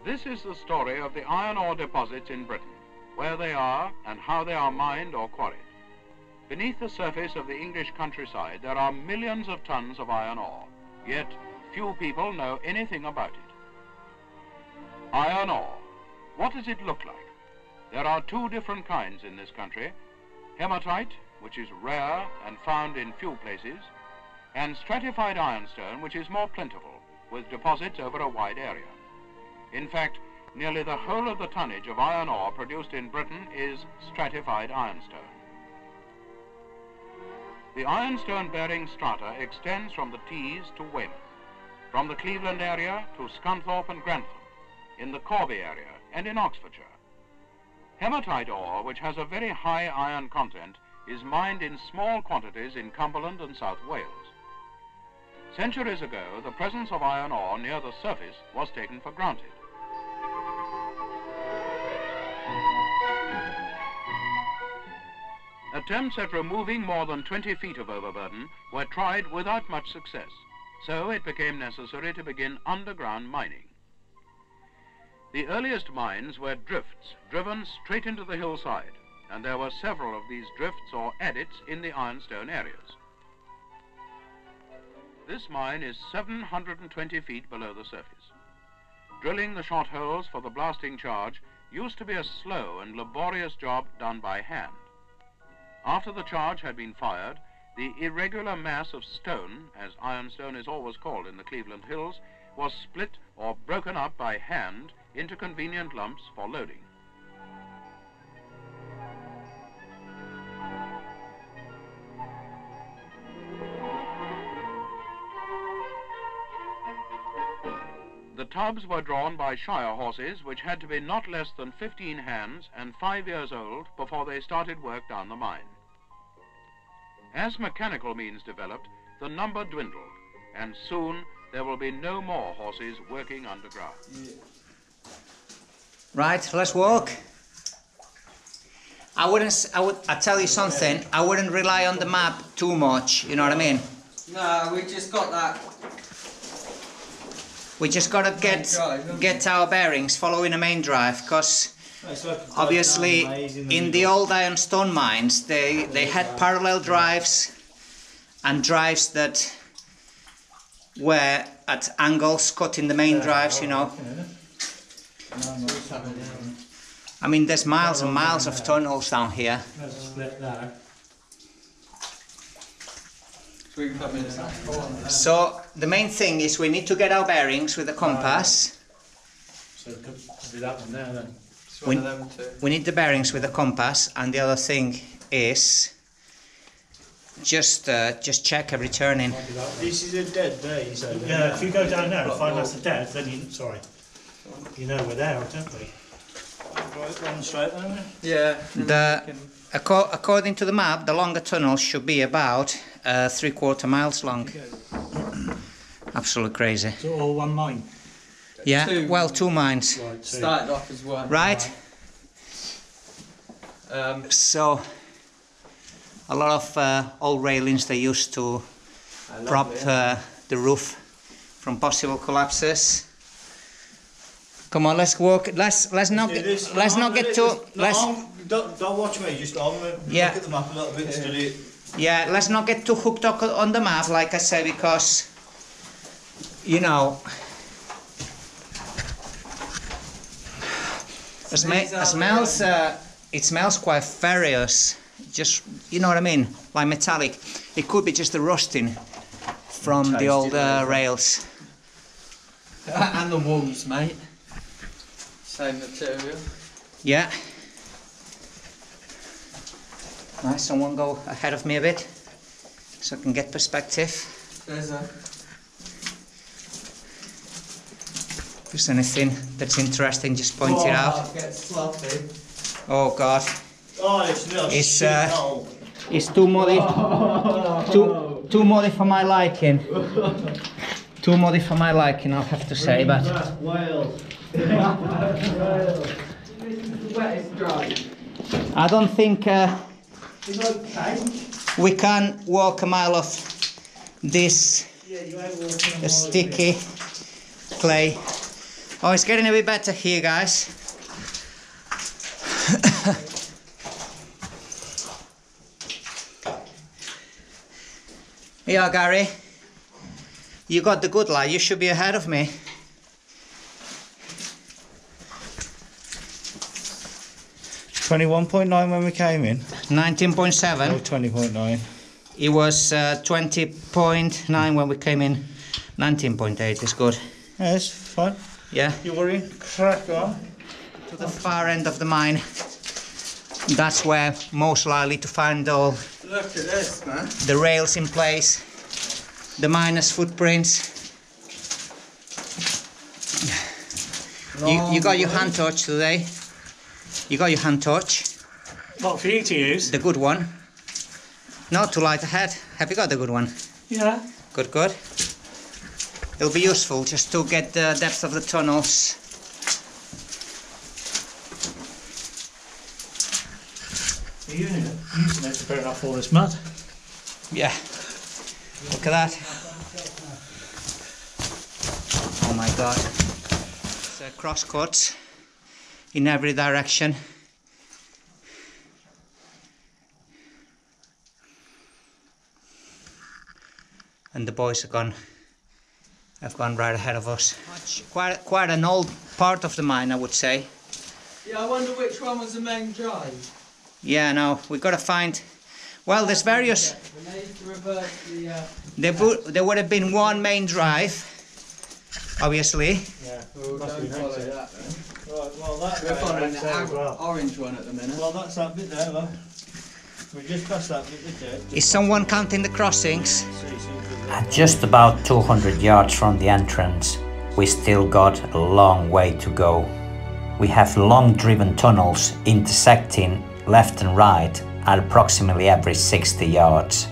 This is the story of the iron ore deposits in Britain, where they are and how they are mined or quarried. Beneath the surface of the English countryside, there are millions of tons of iron ore, yet few people know anything about it. Iron ore. What does it look like? There are two different kinds in this country: hematite, which is rare and found in few places, and stratified ironstone, which is more plentiful, with deposits over a wide area. In fact, nearly the whole of the tonnage of iron ore produced in Britain is stratified ironstone. The ironstone-bearing strata extends from the Tees to Weymouth, from the Cleveland area to Scunthorpe and Grantham, in the Corby area and in Oxfordshire. Hematite ore, which has a very high iron content, is mined in small quantities in Cumberland and South Wales. Centuries ago, the presence of iron ore near the surface was taken for granted. Attempts at removing more than 20 feet of overburden were tried without much success, so it became necessary to begin underground mining. The earliest mines were drifts driven straight into the hillside, and there were several of these drifts or adits in the ironstone areas. This mine is 720 feet below the surface. Drilling the shot holes for the blasting charge used to be a slow and laborious job done by hand. After the charge had been fired, the irregular mass of stone, as ironstone is always called in the Cleveland Hills, was split or broken up by hand into convenient lumps for loading. The tubs were drawn by Shire horses, which had to be not less than 15 hands and 5 years old before they started work down the mine. As mechanical means developed, the number dwindled, and soon there will be no more horses working underground. Right, let's walk. I tell you something, I wouldn't rely on the map too much, you know what I mean? No, we just got that. We just got to get our bearings following the main drive, because obviously in the old ironstone mines they had parallel drives and drives that were at angles cutting the main drives, you know. I mean, there's miles and miles of tunnels down here. So the main thing is we need to get our bearings with the compass. So it could be that one there then. We need the bearings with the compass, and the other thing is just check every turning. This is a dead there, you say? Yeah, if you go down there and find that's a dead, then you know we're there, don't we? Right, one straight there. Yeah. According to the map, the longer tunnel should be about 3/4 miles long. Absolutely crazy. So all one mine? Yeah, two mines. Right, started off as one. Right. So a lot of old railings they used to prop the roof from possible collapses. Come on, let's walk. Let's not get too. Don't watch me. Just look at the map a little bit and study it. Yeah, let's not get too hooked up on the map, like I say, because you know. It smells quite ferrous, just, you know what I mean, like metallic. It could be just the rusting from the old rails. And the walls, mate. Same material. Yeah. Nice, someone go ahead of me a bit, so I can get perspective. There's a... If there's anything that's interesting, just point it out. Gets sloppy. Oh God. Oh, it's too muddy. Too muddy for my liking. Too muddy for my liking, I'll have to say. But Wales. This is the wettest drive. I don't think It's okay. we can walk a mile of this sticky clay. Oh, it's getting a bit better here, guys. Yeah, Gary. You got the good light. You should be ahead of me. 21.9 when we came in. 19.7. Oh, 20.9. It was 20.9 when we came in. 19.8 is good. Yeah, it's fine. Yeah. You worrying? Crack on. To the far end of the mine. That's where most likely to find all Look at this, man. the rails in place, the miners' footprints. You got your hand torch today. You got your hand torch. What for you to use? The good one. No, to light ahead. Have you got the good one? Yeah. Good, good. It'll be useful just to get the depth of the tunnels. You're using it to burn off all this mud. Yeah. Look at that. Oh my god. It's cross cuts in every direction. And the boys have gone right ahead of us. Quite an old part of the mine, I would say. Yeah, I wonder which one was the main drive. Yeah, no, we've got to find. Well, there's various. When they used to revert There would have been one main drive, obviously. Yeah. Well, don't follow that then. Right, well that We're following the as well. orange one at the minute. Well, that's that bit there, look. We just passed that bit there. Is someone counting the crossings? At just about 200 yards from the entrance, we still got a long way to go. We have long driven tunnels intersecting left and right at approximately every 60 yards.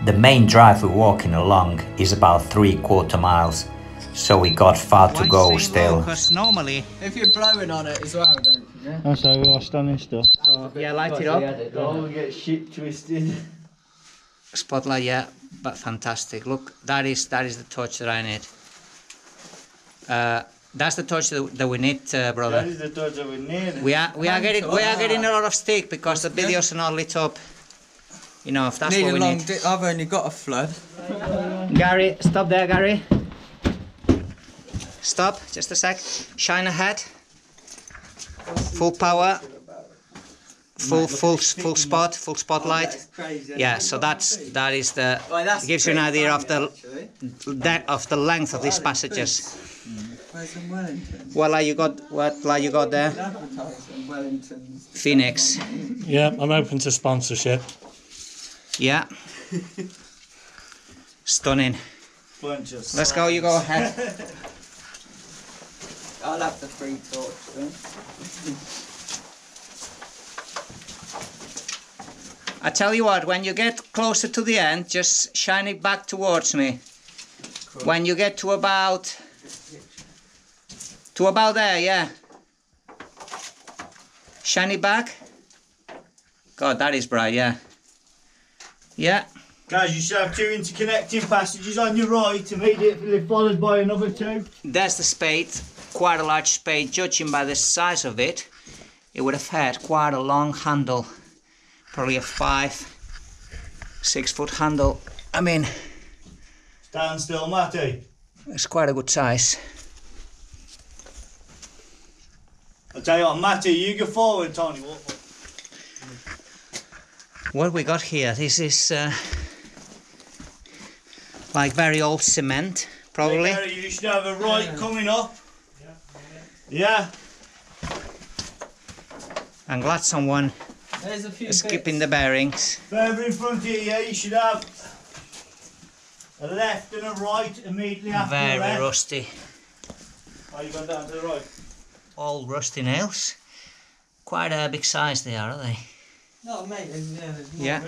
The main drive we're walking along is about 3/4 miles, so we got far to go still. Because normally, If you're blowing on it as well, don't you? That's how we are standing still. yeah, light it up. Don't get shit twisted. Spotlight, yeah, but fantastic. Look, that is the torch that I need. That's the torch that we need, brother. That is the torch that we need. We are getting a lot of stick because the videos are not lit up. You know, if that's what we need. I've only got a flood. Gary, stop there, Gary. Stop, just a sec. Shine ahead. Full power. Full spotlight. That's crazy. Yeah, so that is the. Well, that's It gives you an pretty idea of funny, the actually. length of these passages. Where's in Wellington? What light you got there? Advertising Wellington's. Phoenix. Yeah, I'm open to sponsorship. Yeah. Stunning. Let's go. You go ahead. I'll have the free torch then. I tell you what, when you get closer to the end, just shine it back towards me. Cool. When you get to about there, yeah. Shine it back. God, that is bright, yeah. Yeah. Guys, you should have two interconnecting passages on your right, immediately followed by another two. There's the spade, quite a large spade. Judging by the size of it, it would have had quite a long handle. Probably a 5-6 foot handle. I mean, Stand still, Matty. it's quite a good size. I'll tell you what, Matty, you go forward, Tony. What we got here, this is like very old cement, probably. Hey, Gary, you should have a right coming up. Yeah. I'm glad someone There's a few is keeping bits. the bearings. Further in front of you, yeah, you should have a left and a right immediately after the Very left. rusty. Oh, you gone down to the right? All rusty nails. Quite a big size they are, aren't they? No, mate, there's more. Yeah.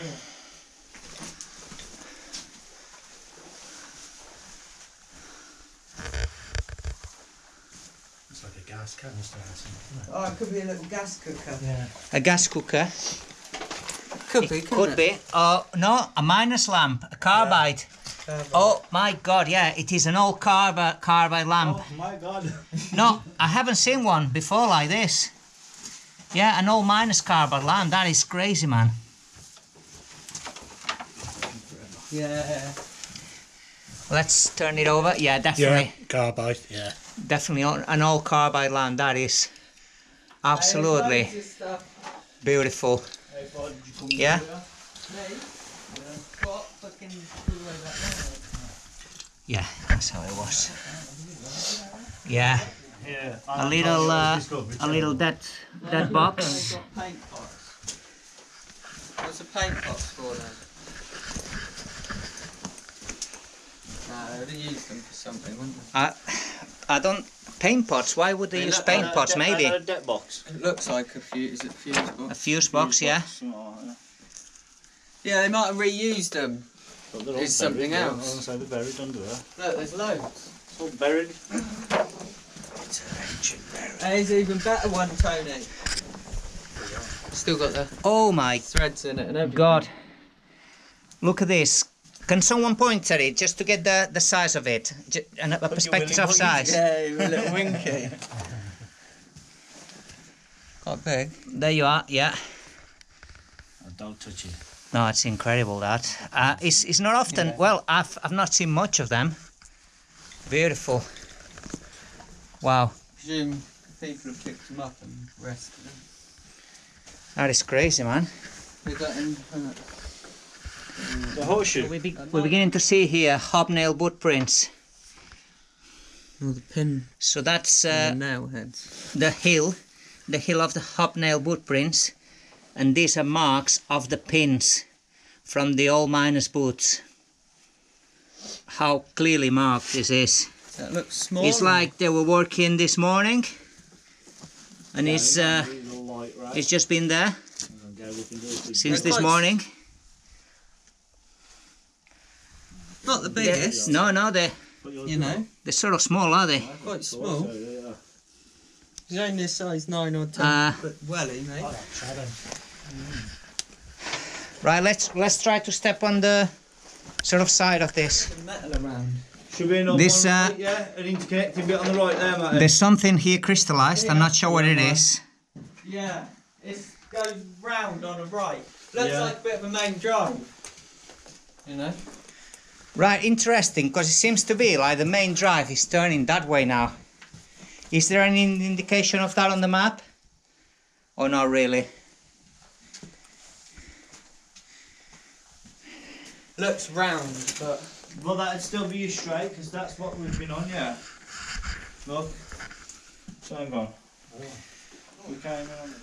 It's like a gas canister or something. Oh, it could be a little gas cooker. Yeah. A gas cooker. Could be, Could be. Oh, no, a minus lamp, a carbide. Oh my God, yeah, it is an old carbide lamp. Oh my God. No, I haven't seen one before like this. Yeah, an old miner's carbide lamp. That is crazy, man. Yeah. Let's turn it over. Yeah, definitely. Yeah, carbide, yeah. Definitely an old carbide lamp. That is absolutely beautiful. Yeah. Yeah, that's how it was. Yeah. Yeah. A little dead box. Paint pots. What's a paint pot for then? No, they would have used them for something, wouldn't they? I don't paint pots. Why would they use paint pots? Maybe A debt box. It looks like a fuse. Is it fuse box? a fuse box. Yeah. Yeah, they might have reused them. But they're all It's something buried, else. I want to say they're buried under there. Look, there's loads. It's all buried. There's an even better one, Tony. Still got the Oh my threads in it and everything. God! Look at this. Can someone point at it just to get the size of it and a perspective of size? Yeah, a little winky. Quite big. There you are. Yeah. Don't touch it. No, it's incredible that. It's not often. Yeah. Well, I've not seen much of them. Beautiful. Wow. Presume people have picked them up and rested them. That is crazy, man. We got in. The horseshoe. We're beginning to see here hobnail footprints. All the pin So that's and the nail heads. the hill of the hobnail footprints, and these are marks of the pins from the old miners' boots. How clearly marked this is. That looks small. It's like they were working this morning, and it's just been there since this morning. Not the biggest. No, they're You know, sort of small, are they? quite small. He's only a size 9 or 10 foot welly, mate. Right, let's try to step on the sort of side of this. The metal around. Should be another This, one, right, yeah? An interconnecting bit on the right there, mate. There's something here crystallized. I'm not sure what it is. Yeah, it goes round on the right. Looks Yeah. like a bit of a main drive. You know? Right, interesting, because it seems to be like the main drive is turning that way now. Is there any indication of that on the map? Or not really? Looks round, but Well, that'd still be straight, because that's what we've been on, yeah. Look. So hang on. We came on.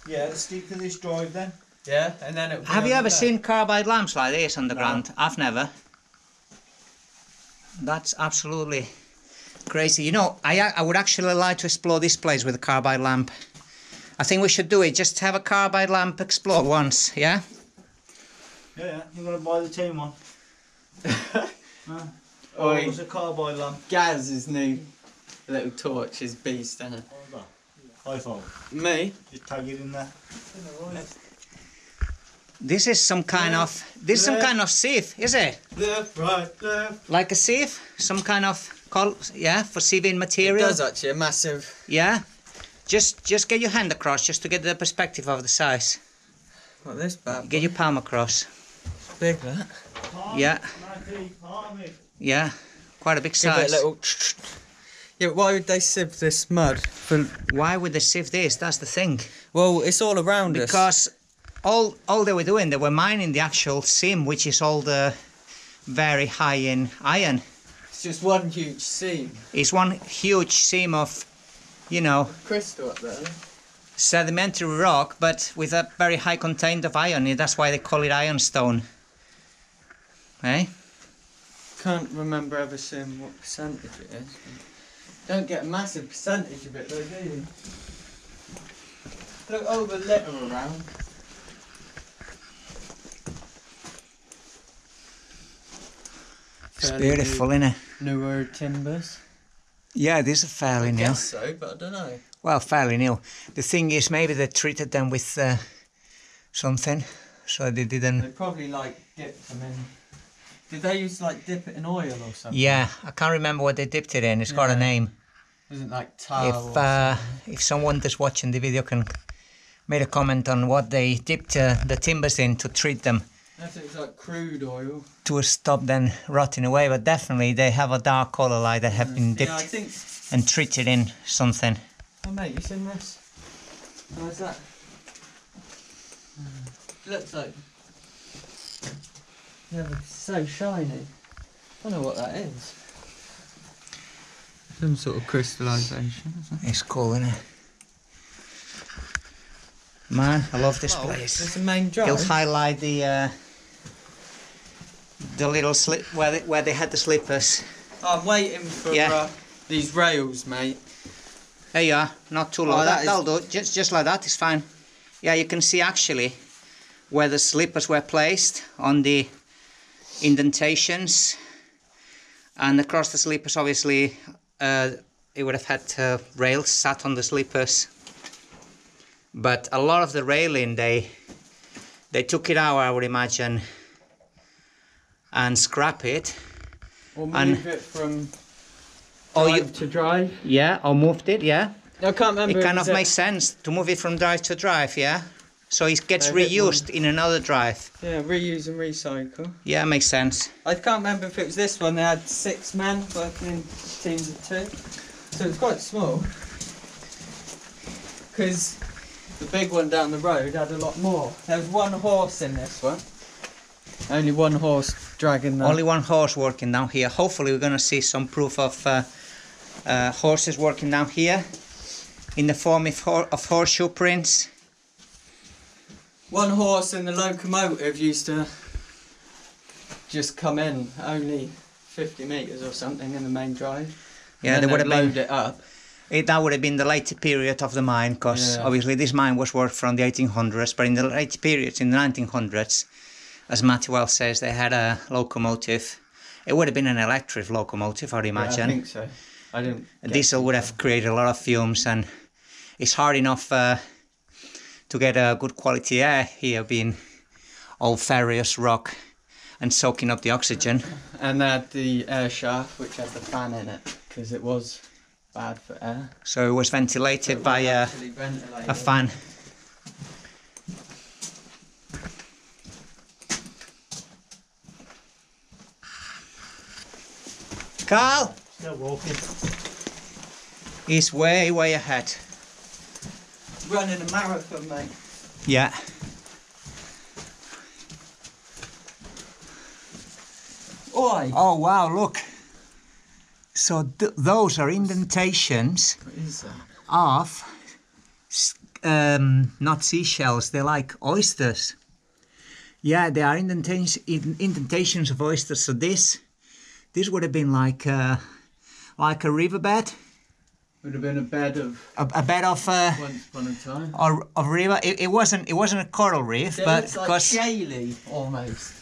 Yeah, let's stick to this drive then. yeah, and then it. Have you ever seen carbide lamps like this on the No. ground? I've never. That's absolutely crazy. You know, I would actually like to explore this place with a carbide lamp. I think we should do it. Just have a carbide lamp explore once, yeah? Yeah, you're going to buy the team one. Oi. It was a carbide lamp. Gaz's new little torch is beast, isn't it? What was that? High five. Me? Just tag it in there. This is some kind of sieve, is it? Left, right, left. Like a sieve? Some kind of for sieving It material? does actually, a massive. Yeah? Just get your hand across just to get the perspective of the size. What this bad? Get your palm across. Big that. Yeah. Yeah. Quite a big Give it size. a little. Yeah, but why would they sieve this mud? Why would they sieve this? That's the thing. Well, it's all around us. Because all they were doing, they were mining the actual seam, which is all the very high in iron. It's just one huge seam. It's one huge seam of, you know, Crystal up there. sedimentary rock, but with a very high content of iron. That's why they call it ironstone. Eh? Can't remember ever seeing what percentage it is. Don't get a massive percentage of it though, do you? Look all the litter around. It's beautiful, isn't it? Newer timbers. Yeah, these are fairly I new. guess so, but I don't know. Well, fairly new. The thing is, maybe they treated them with something, so they They didn't. probably like dipped them in Did they used to like dip it in oil or something? Yeah, I can't remember what they dipped it in. It's got a name. Isn't it like tar? If someone that's watching the video can make a comment on what they dipped the timbers in to treat them. I think it's like crude oil. To stop them rotting away, but definitely they have a dark colour like they have been dipped I think... and treated in something. Oh mate, you seen this? How's that? Looks like... Yeah, it's so shiny. I don't know what that is. Some sort of crystallisation, isn't it? It's cool, isn't it? Man, I love this place. It's the main drive. It'll highlight the little slip where they had the slippers. I'm waiting for these rails, mate. There you are, not too low. Oh, That'll do. Just like that, it's fine. Yeah, you can see actually where the slippers were placed on the indentations, and across the slippers, obviously, it would have had rails sat on the slippers. But a lot of the railing, they took it out, I would imagine, and scrap it. Or move it from drive to drive. Yeah, or moved it, yeah. I can't remember. It kind of makes sense to move it from drive to drive, yeah. So it gets reused in another drive. Yeah, reuse and recycle. Yeah, makes sense. I can't remember if it was this one. They had 6 men working in teams of 2. So it's quite small. Because the big one down the road had a lot more. There was 1 horse in this one. Only 1 horse dragging that. Only 1 horse working down here. Hopefully we're going to see some proof of horses working down here in the form of horseshoe prints. 1 horse in the locomotive used to just come in only 50 metres or something in the main drive. Yeah, they would have load it up. That would have been the later period of the mine, because obviously this mine was worked from the 1800s, but in the later periods, in the 1900s, as Matty well says, they had a locomotive. It would have been an electric locomotive, I'd imagine. Yeah, I think so. I didn't. Diesel would have created a lot of fumes, and it's hard enough to get a good quality air here, being all ferrous rock and soaking up the oxygen. And they had the air shaft, which had the fan in it, because it was bad for air. So it was ventilated by a fan. Carl! Still walking. He's way ahead. Running a marathon, mate. Yeah. Oi! Oh wow, look. So those are indentations What is that? of, not seashells, they're like oysters. Yeah, they are indentations of oysters. So this would have been like a riverbed. Would have been a bed of A bed of once upon a time. or of river. It wasn't a coral reef, It but looks like because shaly almost.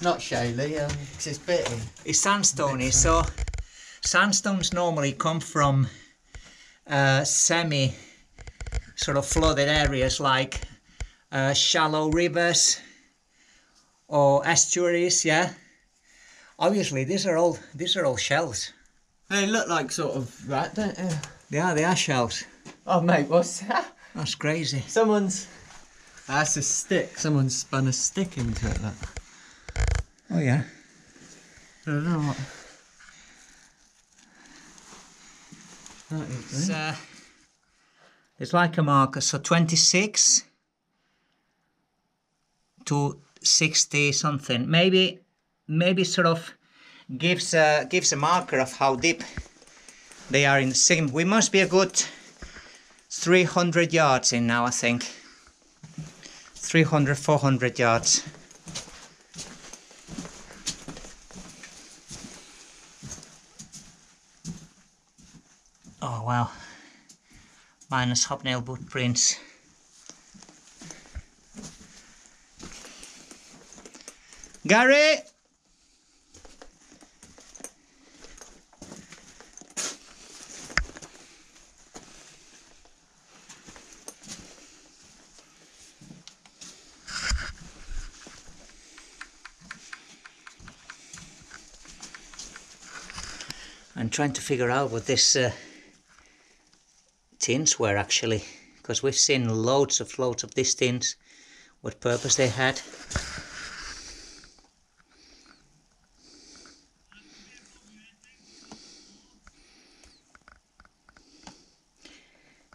Not shaly, because it's bitty. it's sandstony. So sandstones normally come from semi sort of flooded areas like shallow rivers or estuaries. Yeah. Obviously, these are all shells. They look like sort of that, don't they? They are shells. Oh mate, what's that? That's crazy. That's a stick. Someone's spun a stick into it, look. Oh yeah. I don't know what. That is, It's like a marker. So 26 to 60 something. Maybe sort of gives a marker of how deep they are in the sea. We must be a good 300 yards in now, I think. 300, 400 yards. Oh wow. Minus hobnail boot prints. Gary! I'm trying to figure out what this tins were actually, because we've seen loads of these tins, what purpose they had.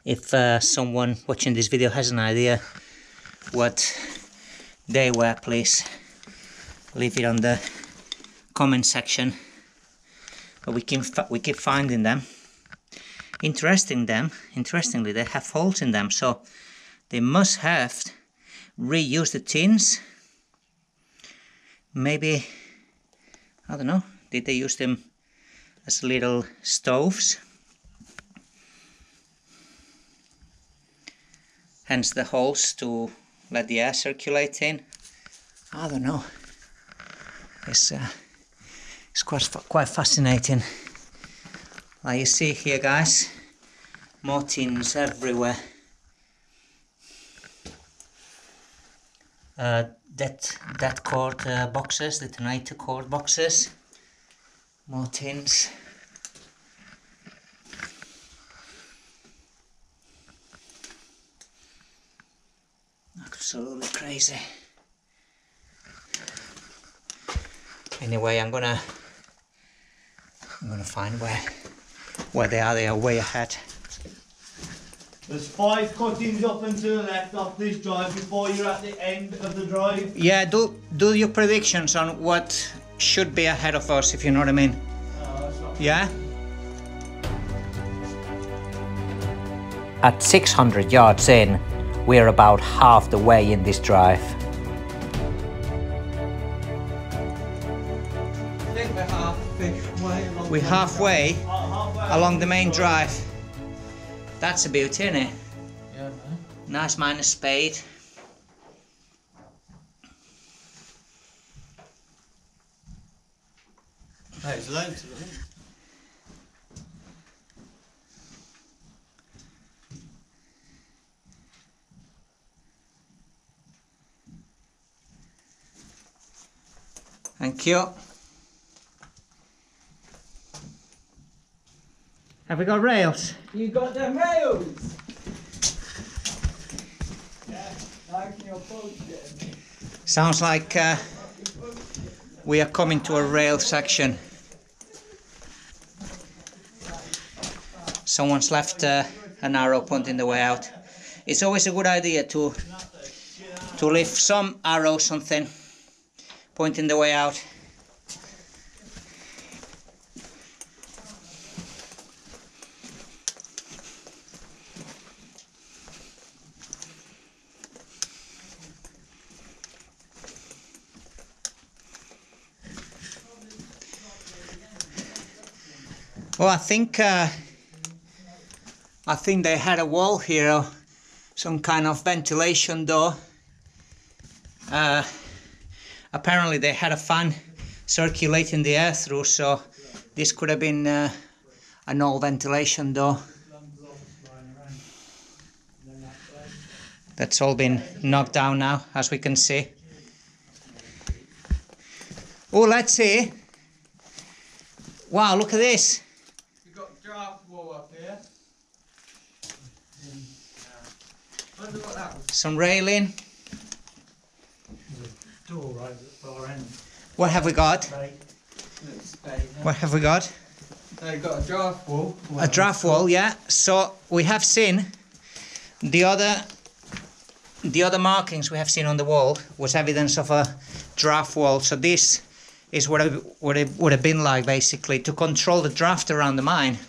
If someone watching this video has an idea what they were, please leave it on the comment section. But we keep finding them. Interestingly, they have holes in them, so they must have reused the tins. Maybe, I don't know, did they use them as little stoves? Hence the holes to let the air circulate in. I don't know. It's quite fascinating. Like you see here, guys, more tins everywhere. That cord boxes, detonator cord boxes. More tins. Absolutely crazy. Anyway, I'm gonna find where they are. They are way ahead. There's 5 cuttings up and to the left off this drive before you're at the end of the drive. Yeah, do your predictions on what should be ahead of us, if you know what I mean. Yeah? At 600 yards in, we're about half the way in this drive. I think We're halfway along the main drive. That's a beauty, isn't it? Yeah, man. Nice minus spade. There's loads of them. Thank you. Have we got rails? You got them rails! Yeah, like your boat getting. Sounds like we are coming to a rail section. Someone's left an arrow pointing the way out. It's always a good idea to leave some arrow, something pointing the way out. Well, I think they had a wall here, some kind of ventilation door. Apparently they had a fan circulating the air through, so this could have been an old ventilation door. That's all been knocked down now, as we can see. Oh, let's see. Wow, look at this. We've got draft wall up here. Wonder what that was. Some railing. Door right at the far end. What have we got? What have we got? They've got a draft wall. A draft wall, yeah. So we have seen the other markings we have seen on the wall was evidence of a draft wall. So this is what it would have been like, basically, to control the draft around the mine.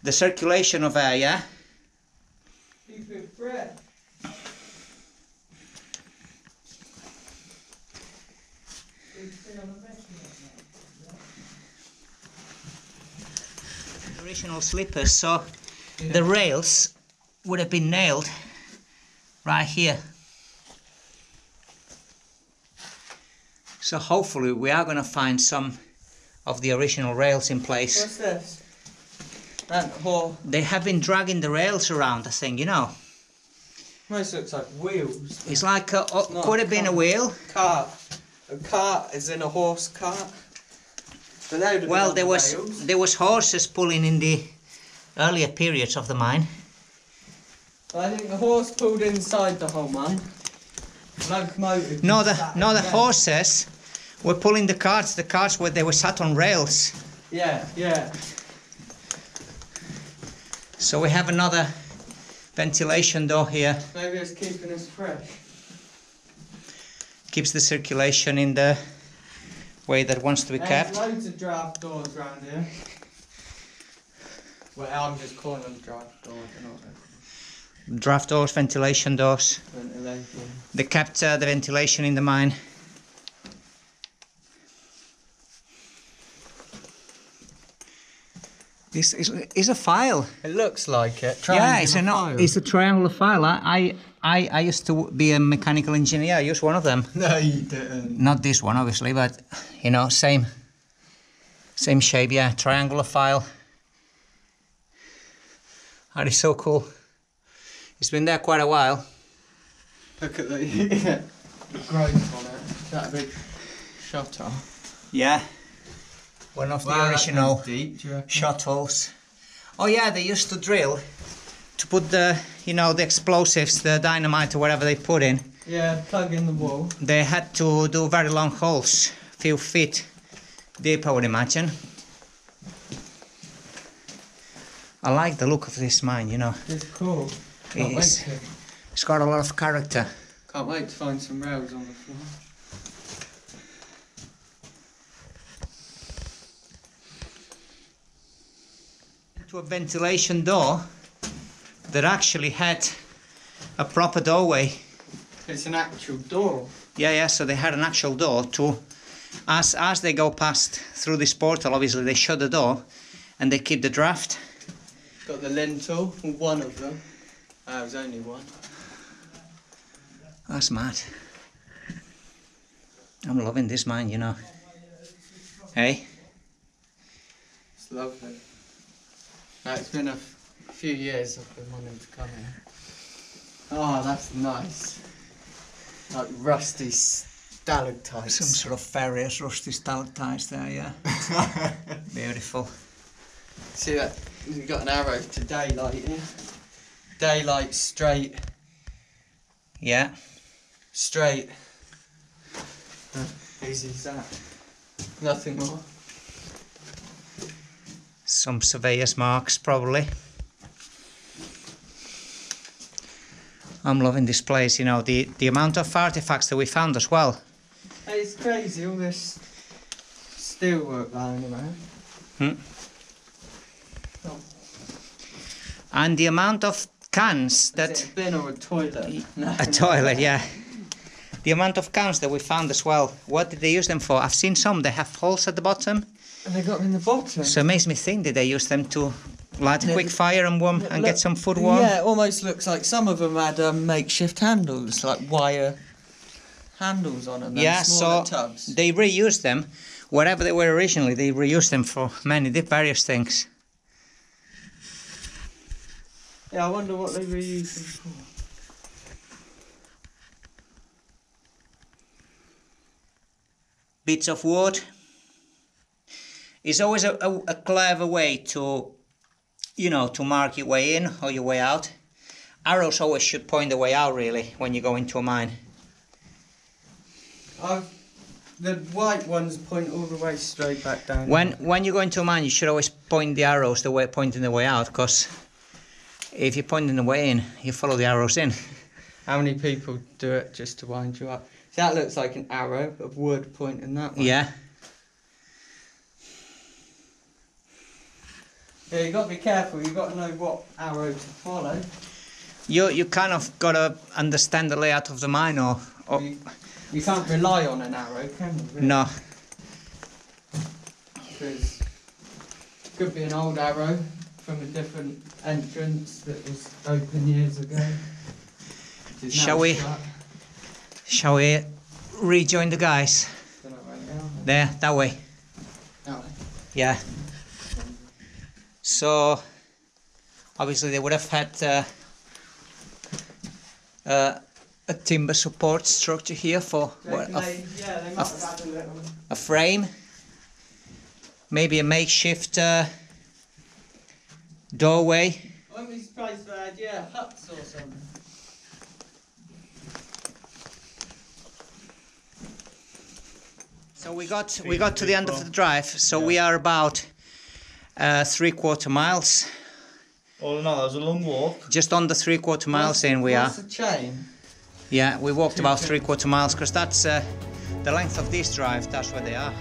The circulation of air, yeah? Keep it fresh. Original slippers, so the rails would have been nailed right here. So hopefully we are going to find some of the original rails in place. What's this? That hole. They have been dragging the rails around, I think, you know. This looks like wheels. It's like could have been a wheel. Cart. A cart is in a horse cart. But they would have Well, been on the rails. there was horses pulling in the earlier periods of the mine. I think the horse pulled inside the whole mine. Locomotive. No, the horses were pulling the carts. The carts where they were sat on rails. Yeah, yeah. So we have another ventilation door here. Maybe it's keeping us fresh. Keeps the circulation in the way that wants to be kept. There's loads of draft doors around here. Well, I'm just calling them draft doors. They're not Draft doors, ventilation doors. ventilation. They kept the ventilation in the mine. This is a file. It looks like it. Yeah, it's a triangular file. I used to be a mechanical engineer. I used one of them. No, you didn't. Not this one, obviously, but you know, same shape. Yeah, triangular file. That is so cool. It's been there quite a while. Look at the growth on it. That big shutter. Yeah. One of the original deep, shot holes. Oh yeah, they used to drill to put the, you know, the explosives, the dynamite or whatever they put in. Yeah, plug in the wall. They had to do very long holes, few feet deep, I would imagine. I like the look of this mine, you know. It's cool. Can't wait to. It's got a lot of character. Can't wait to find some rails on the floor. To a ventilation door that actually had a proper doorway. It's an actual door. Yeah, so they had an actual door to, as they go past through this portal, obviously they shut the door and they keep the draft. Got the lintel, one of them. There's only one. That's mad. I'm loving this mine, you know. Hey? It's lovely. Now, it's been a few years I've been wanting to come here. Oh, that's nice. Like rusty stalactites. Some sort of various rusty stalactites there, yeah. Beautiful. See that? You've got an arrow to daylight here. Daylight, straight. Yeah. Straight. Easy as that. Nothing more. Some surveyor's marks, probably. I'm loving this place, you know, the amount of artifacts that we found as well. Hey, it's crazy, all this steelwork lying around. Oh. And the amount of cans that... Is it a bin or a toilet? No. A toilet, yeah. The amount of cans that we found as well. What did they use them for? I've seen some, they have holes at the bottom. And they got them in the bottom. So it makes me think that they use them to light a quick fire and warm and get some food warm. Yeah, it almost looks like some of them had makeshift handles, like wire handles on them. Yeah, so tubs. they reused them. Whatever they were originally, they reused them for many various things. Yeah, I wonder what they reused them for. Bits of wood. It's always a clever way to, you know, to mark your way in or your way out. Arrows always should point the way out, really, when you go into a mine. The white ones point all the way straight back down. When you go into a mine, you should always point the arrows the way pointing the way out, because if you're pointing the way in, you follow the arrows in. How many people do it just to wind you up? See, that looks like an arrow of wood pointing that way. Yeah. Yeah, you got to be careful. You got to know what arrow to follow. You kind of got to understand the layout of the mine, or you can't rely on an arrow, can you? Really? No. Because it could be an old arrow from a different entrance that was open years ago. Shall we rejoin the guys? There, that way. That way. Yeah. So obviously they would have had a timber support structure here for what, They might have had a little. a frame. maybe a makeshift doorway. I wouldn't be surprised if I had, yeah, huts or something. So we got to the end of the drive. So we are about 3/4 miles. All in all, that was a long walk. Just under 3/4 miles in we are. What's the chain? Yeah, we walked about 3/4 miles because that's the length of this drive. That's where they are.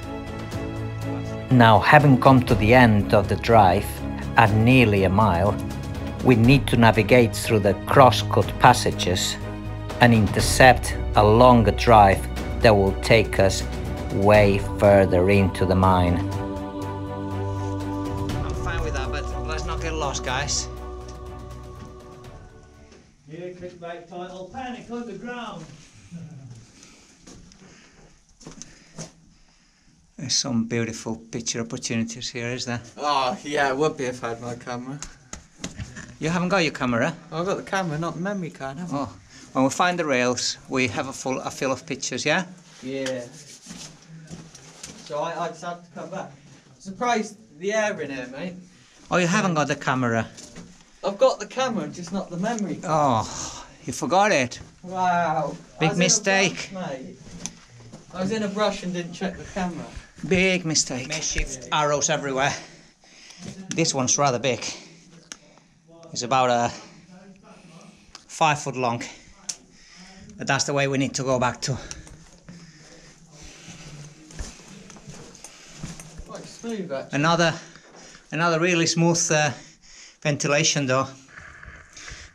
Now, having come to the end of the drive at nearly a mile, we need to navigate through the cross-cut passages and intercept a longer drive that will take us way further into the mine. I'm fine with that, but let's not get lost, guys. Here, clickbait title, Panic Underground. There's some beautiful picture opportunities here, is there? Oh, yeah, it would be if I had my camera. You haven't got your camera? I've got the camera, not the memory card, have I? Oh, when we find the rails, we have a fill of pictures, yeah? Yeah. So I just have to come back. Surprised the air in here, mate. Oh, you haven't got the camera? I've got the camera, just not the memory card. Oh, you forgot it. Wow. Big mistake. Brush, mate. I was in a brush and didn't check the camera. Big mistake. Makeshift arrows everywhere. This one's rather big. It's about 5 foot long. But that's the way we need to go back to. Quite smooth, actually. Another really smooth ventilation door.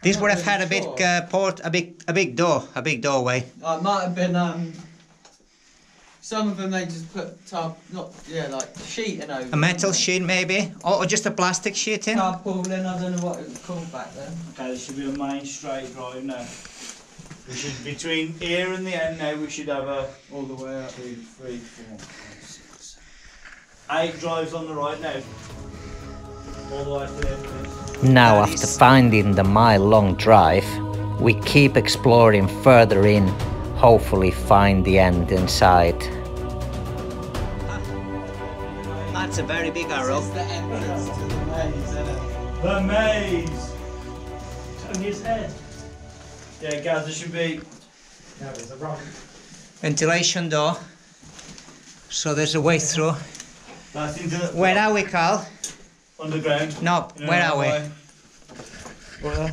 This would have had a big doorway. It might have been some of them they just put like sheeting over. A metal sheet maybe, or just a plastic sheeting. Tarpaulin, I don't know what it was called back then. Okay, this should be a main straight drive now. We should, between here and the end now, we should have all the way up. 2, 3, 4, 5, 6, 8 drives on the right now. All the way to the end. Now, after finding the mile-long drive, we keep exploring further in, hopefully find the end inside. That's a very big arrow. It's the entrance to the maze, isn't it? The maze! Turn his head. Yeah, guys, there should be... No, there's a rock. Ventilation door. So there's a way through. That's into the... Where are we, Carl? Underground. No, where are we? Well,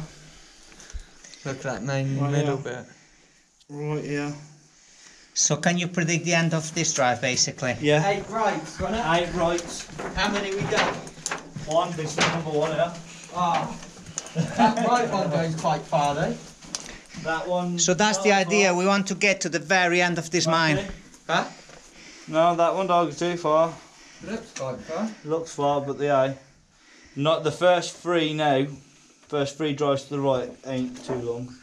Look at that main middle bit. right here. So can you predict the end of this drive, basically? Yeah. 8 rights, wasn't it? 8 rights. How many we done? 1, this is number 1 here. Ah, that right one goes quite far though. That one... So that's the idea. We want to get to the very end of this mine. Huh? No, that one don't go too far. Looks quite far. Looks far, but the eye. Not the first 3 now. First 3 drives to the right ain't too long.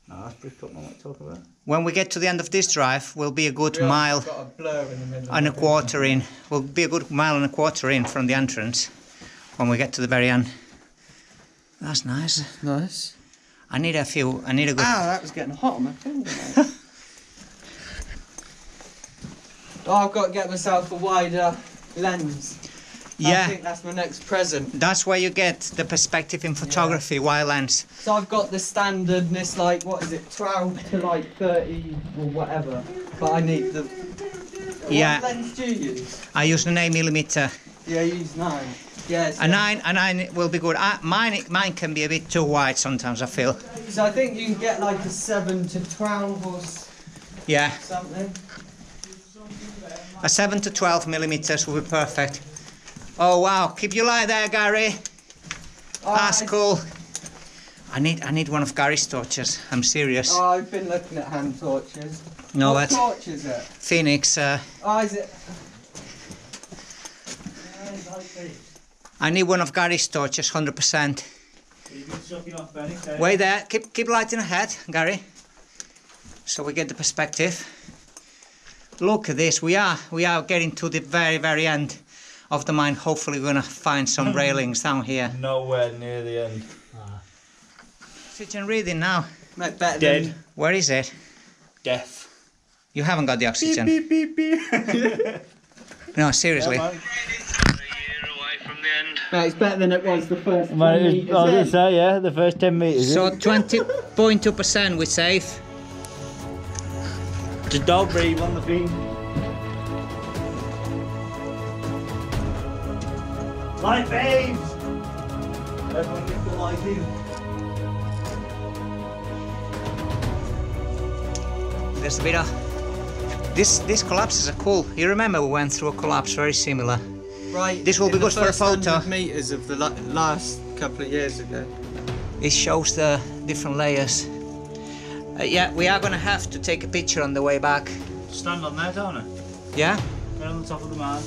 No, that's pretty cut. I might talk about. When we get to the end of this drive, we'll be a good We mile got a blur in the middle. and a quarter in. We'll be a good mile and a quarter in from the entrance when we get to the very end. That's nice. Nice. I need a good... Ow, that was getting hot on my finger, mate. Oh, I've got to get myself a wider lens. Yeah. I think that's my next present. That's where you get the perspective in photography, wide lens. So I've got the standard, and it's like, what is it, 12 to like 30 or whatever. But I need the... Yeah. What lens do you use? I use an 8mm. Yeah, I use 9. Yeah, A 9 will be good. Mine can be a bit too wide sometimes, I feel. So I think you can get like a 7 to 12 or Yeah, something. a 7 to 12mm will be perfect. Oh wow, keep your light there, Gary. Oh, That's cool. I need one of Gary's torches. I'm serious. Oh, I've been looking at hand torches. No, what that's torch is it? Phoenix. Oh, is it? I need one of Gary's torches, 100%. You've been sucking off Benny, okay? Wait there. Keep lighting ahead, Gary. So we get the perspective. Look at this. We are getting to the very end of the mine. Hopefully we're gonna find some railings down here. Nowhere near the end. Oxygen reading now. Mate, better Dead. than... Where is it? Death. You haven't got the oxygen. Beep, beep, beep, beep. No, seriously. Yeah, man. Mate, it's better than it was the first 10 Mate, metres I was going in. to say, yeah, the first 10 metres. So 20.2% we're safe. Just don't breathe on the thing. Light babes! Everyone get the light in. There's a bit of... These collapses are cool. You remember we went through a collapse very similar. Right. This will be good for a photo. 100 metres of the last couple of years ago. It shows the different layers. Yeah, we are gonna have to take a picture on the way back. Stand on there, don't I? Yeah? Get on the top of the mound.